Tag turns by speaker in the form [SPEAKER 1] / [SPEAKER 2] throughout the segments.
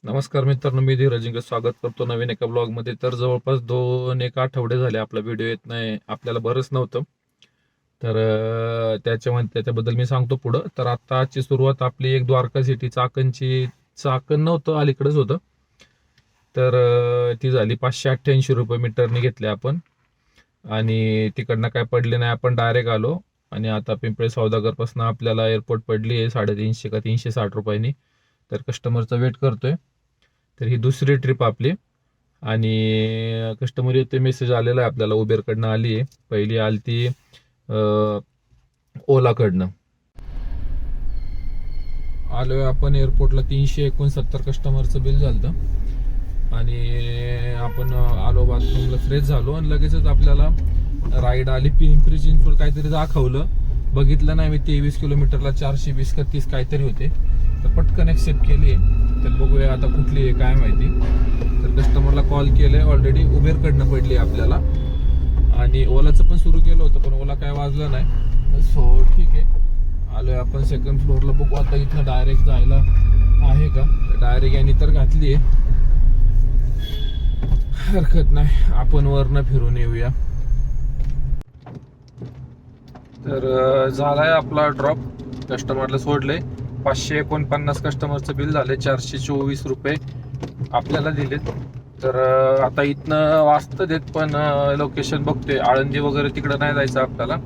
[SPEAKER 1] नमस्कार मित्रांनो, मी धीरज स्वागत करतो नवीन एका ब्लॉगमध्ये. तर जवळपास 2-1 आठवडे झाले आपला व्हिडिओ येत नाही, आपल्याला बरंच नव्हतं. तर त्याच्याबद्दल मी सांगतो पुढं. तर आताची सुरुवात आपली एक द्वारका सिटी चाकण नव्हतं, अलीकडेच होतं. तर ती झाली 588 रुपये मीटरने घेतले आपण, आणि तिकडनं काय पडले नाही, आपण डायरेक्ट आलो. आणि आता पिंपळे सौदागरपासून आपल्याला एअरपोर्ट पडली आहे 350 का 360 रुपयांनी. तर कस्टमरचा वेट करतोय. तर ही दुसरी ट्रिप आपली, आणि कस्टमर येते मेसेज आलेला आहे आपल्याला, उबेरकडनं आली आहे. पहिली आली ती ओलाकडनं. आलोय आपण एअरपोर्टला. 369 कस्टमरचं बिल झालं, आणि आपण आलो बाथरूमला, फ्रेश झालो, आणि लगेचच आपल्याला राईड आली. पिंपरी चिंचवड काहीतरी दाखवलं, बघितलं नाही मी. 23 किलोमीटरला 420 का 30 काहीतरी होते. तर पटकन ॲक्सेप्ट केली आहे. तर बघूया आता कुठली आहे काय माहिती. तर कस्टमरला कॉल केलंय ऑलरेडी, उबेरकडनं पडली आपल्याला. आणि ओलाचं पण सुरू केलं होतं, पण ओला काय वाजलं नाही. सो ठीक आहे, आलोय आपण सेकंड फ्लोअरला. बघू आता इथं डायरेक्ट जायला आहे का. डायरेक्ट यांनी तर घातली आहे, हरकत नाही, आपण वरनं फिरून येऊया. तर झालाय आपला ड्रॉप. कस्टमरला सोडले. 549 कस्टमरचं बिल झाले. 424 रुपये आपल्याला दिलेत. तर आता इथनं वाजतं देत, पण लोकेशन बघतोय आळंदी वगैरे, तिकडं नाही जायचं आपल्याला.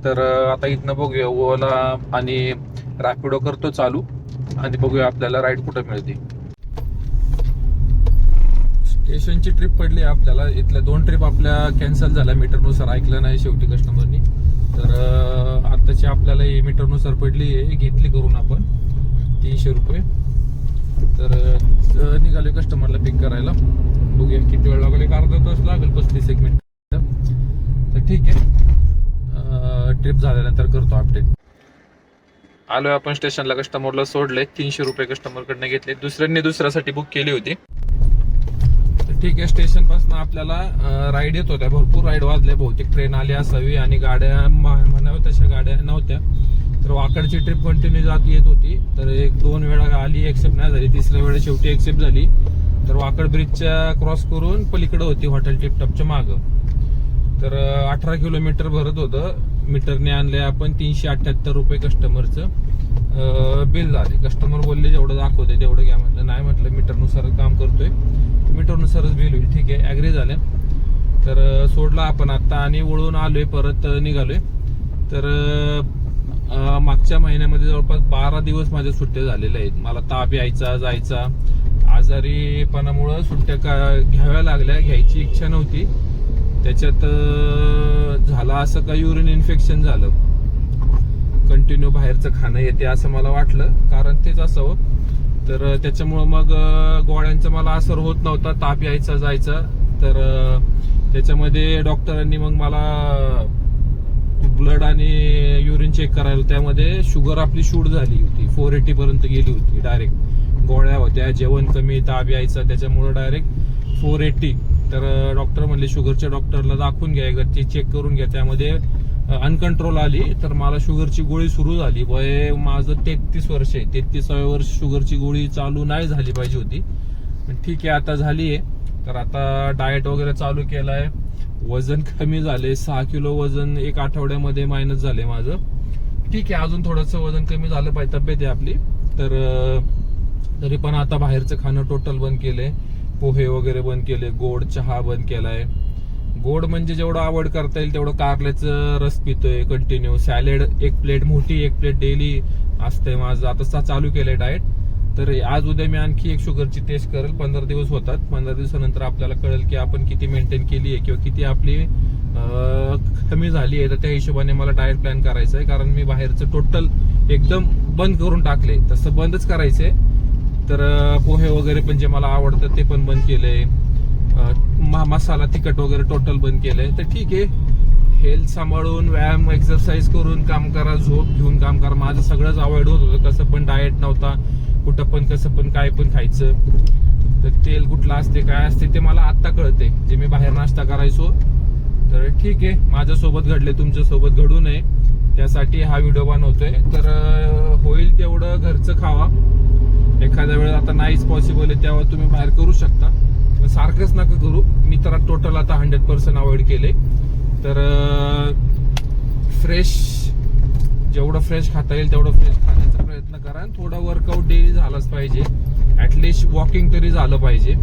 [SPEAKER 1] तर आता इथनं बघूया, ओला आणि रॅपिडो करतो चालू, आणि बघूया आपल्याला राईड कुठं मिळते. स्टेशनची ट्रिप पडली आपल्याला. इथल्या 2 ट्रिप आपल्या कॅन्सल झाल्या मीटरनुसार, ऐकलं नाही शेवटी कस्टमरनी. तर आताची आपल्याला मीटरनुसार पडली आहे, घेतली करून आपण 300 रुपये. तर निघाले कस्टमरला पिक करायला. बघूया किती वेळ लागेल, एक अर्धा तास लागेल, 35 मिनिट. तर ठीक आहे, ट्रिप झाल्यानंतर करतो अपडेट. आलोय आपण स्टेशनला. कस्टमरला सोडले. 300 रुपये कस्टमरकडनं घेतले. दुसऱ्यासाठी बुक केली होती. ठीक आहे, स्टेशन पासून आपल्याला राईड येत होत्या, भरपूर राईड वाजल्या. बहुतेक ट्रेन आली असावी, आणि गाड्या म्हणाव्या तशा गाड्या नव्हत्या. तर वाकडची ट्रिप कंटिन्यू जात येत होती. तर 1-2 वेळा आली, एक्सेप्ट नाही झाली. तिसऱ्या वेळा शेवटी एक्सेप्ट झाली. तर वाकड ब्रिजच्या क्रॉस करून पलीकडे होती, हॉटेल टिपटॉपच्या मागं. तर 18 किलोमीटर भरत होतं. मीटरने आणले आपण. 378 रुपये कस्टमरचं बिल झाले. कस्टमर बोलले जेवढं दाखवते तेवढं घ्या. म्हटलं नाही, म्हटलं मीटरनुसार काम करतोय, मीटरनुसारच बिल होईल. ठीक आहे, ॲग्री झाले. तर सोडला आपण आत्ता, आणि वळून आलोय, परत निघालोय. तर मागच्या महिन्यामध्ये जवळपास 12 दिवस माझ्या सुट्ट्या झालेल्या आहेत. मला ताप यायचा, जायचा. आजारीपणामुळं सुट्ट्या घ्याव्या लागल्या. घ्यायची इच्छा नव्हती. त्याच्यात झालं असं का, युरिन इन्फेक्शन झालं. कंटिन्यू बाहेरचं खाणं येते असं मला वाटलं, कारण तेच असावं. तर त्याच्यामुळं मग गोळ्यांचा मला असर होत नव्हता, ताप यायचा, जायचा. तर त्याच्यामध्ये डॉक्टरांनी मग मला ब्लड आणि युरिन चेक करायला, त्यामध्ये शुगर आपली शूट झाली होती, 480 पर्यंत गेली होती डायरेक्ट. गोळ्या होत्या, जेवण कमी, ताप यायचा, त्याच्यामुळं डायरेक्ट 480. तर डॉक्टर म्हणले शुगरच्या डॉक्टरला दाखवून घ्या एकदा, ते चेक करून घ्या. त्यामध्ये अनकंट्रोल आली. तर मला शुगरची गोळी सुरू झाली. वय माझं 33 वर्ष आहे. 33व्या वर्ष शुगरची गोळी चालू नाही झाली पाहिजे होती, पण ठीक आहे, आता झाली आहे. तर आता डाएट वगैरे चालू केलाय. वजन कमी झाले. 6 किलो वजन 1 आठवड्यामध्ये मायनस झाले माझं. ठीक आहे, अजून थोडंसं वजन कमी झालं पाहिजे, तब्येत आहे आपली. तर तरी पण आता बाहेरचं खाणं टोटल बंद केलंय. पोहे वगैरे बंद केले. गोड चहा बंद केलाय. गोड म्हणजे जेवढं अवॉइड करता येईल तेवढं. कारल्याचं रस पितोय कंटिन्यू. सॅलेड 1 प्लेट, मोठी 1 प्लेट डेली असतंय माझं. आता चालू केलंय डाएट. तर आज उद्या मी आणखी एक शुगरची टेस्ट करेल. 15 दिवस होतात. 15 दिवसानंतर आपल्याला कळेल की आपण किती मेंटेन केली आहे, किंवा किती आपली कमी झाली आहे. तर त्या हिशोबाने मला डाएट प्लॅन करायचं आहे, कारण मी बाहेरचं टोटल एकदम बंद करून टाकले. तसं बंदच करायचंय. तर पोहे वगैरे पण जे मला आवडतं ते पण बंद केलंय. मसाला तिखट वगैरे टोटल बंद केलंय. तर ठीक आहे, हेल्थ सांभाळून, व्यायाम, एक्सरसाइज करून काम करा, झोप घेऊन काम करा. माझं सगळंच अवॉइड होत होतं. कसं पण डाएट नव्हता, कुठं पण कसं पण काय पण खायचं. तर तेल कुठलं असते, काय असते, ते मला आत्ता कळते, जे मी बाहेर नाश्ता करायचो. तर ठीक आहे, माझ्यासोबत घडले, तुमच्यासोबत घडू नये, त्यासाठी हा व्हिडिओ बनवतोय. तर होईल तेवढं घरचं खावा. एखाद्या वेळेस आता आता नाहीच पॉसिबल आहे तेव्हा तुम्ही बाहेर करू शकता, पण सारखंच नका करू. मी तर टोटल आता 100% अवॉइड केले. तर फ्रेश, जेवढं फ्रेश खाता येईल तेवढं फ्रेश खाण्याचा प्रयत्न करा. आणि थोडं वर्कआउट डेली झालंच पाहिजे, ऍटलिस्ट वॉकिंग तरी झालं पाहिजे.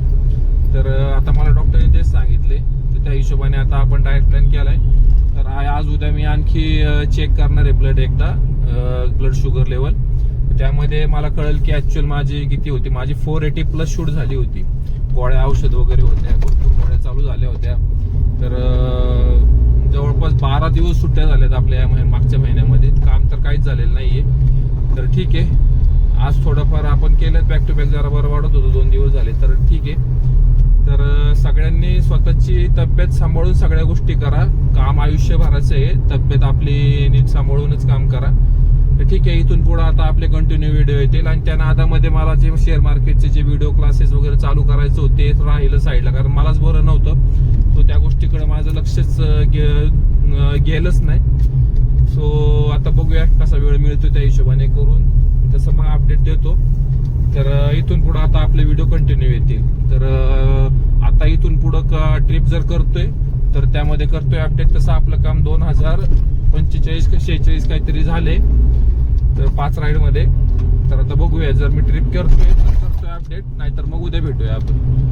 [SPEAKER 1] तर आता मला डॉक्टरने तेच सांगितले, तर त्या हिशोबाने आता आपण डाएट प्लॅन केलाय. तर आज उद्या मी आणखी चेक करणार आहे ब्लड एकदा, ब्लड शुगर लेवल. त्यामध्ये मला कळेल की ऍक्च्युअल माझी किती होती. माझी 480+ शूट झाली होती. गोळ्या औषध वगैरे होत्या, भरपूर गोळ्या चालू झाल्या होत्या. तर जवळपास 12 दिवस सुट्ट्या झाल्यात आपल्या या मागच्या महिन्यामध्ये, काम तर काहीच झालेलं नाहीये. तर ठीक आहे, आज थोडंफार आपण केलं बॅक टू बॅक, जरा बरं वाढत होतं, 2 दिवस झाले. तर ठीक आहे. तर सगळ्यांनी स्वतःची तब्येत सांभाळून सगळ्या गोष्टी करा. काम आयुष्यभराचं आहे, तब्येत आपली नीट सांभाळूनच काम करा. तर ठीक आहे, इथून पुढे आता आपले कंटिन्यू व्हिडिओ येतील. आणि त्या नादामध्ये मला जे शेअर मार्केटचे जे व्हिडिओ क्लासेस वगैरे चालू करायचं होते ते राहिलं साईडला, कारण मलाच बरं नव्हतं. सो त्या गोष्टीकडे माझं लक्षच गेलंच नाही. सो आता बघूया कसा वेळ मिळतो त्या हिशोबाने करून, तसं मग अपडेट देतो. तर इथून पुढे आता आपले व्हिडिओ कंटिन्यू येतील. तर आता इथून पुढं ट्रिप जर करतोय तर त्यामध्ये करतोय अपडेट. तसं आपलं काम 2045 का 46 काहीतरी झाले, तर 5 राईड मध्ये. तर आता बघूया, जर मी ट्रिप करतोय तर करतोय अपडेट, नाहीतर मग उद्या भेटूया आपण.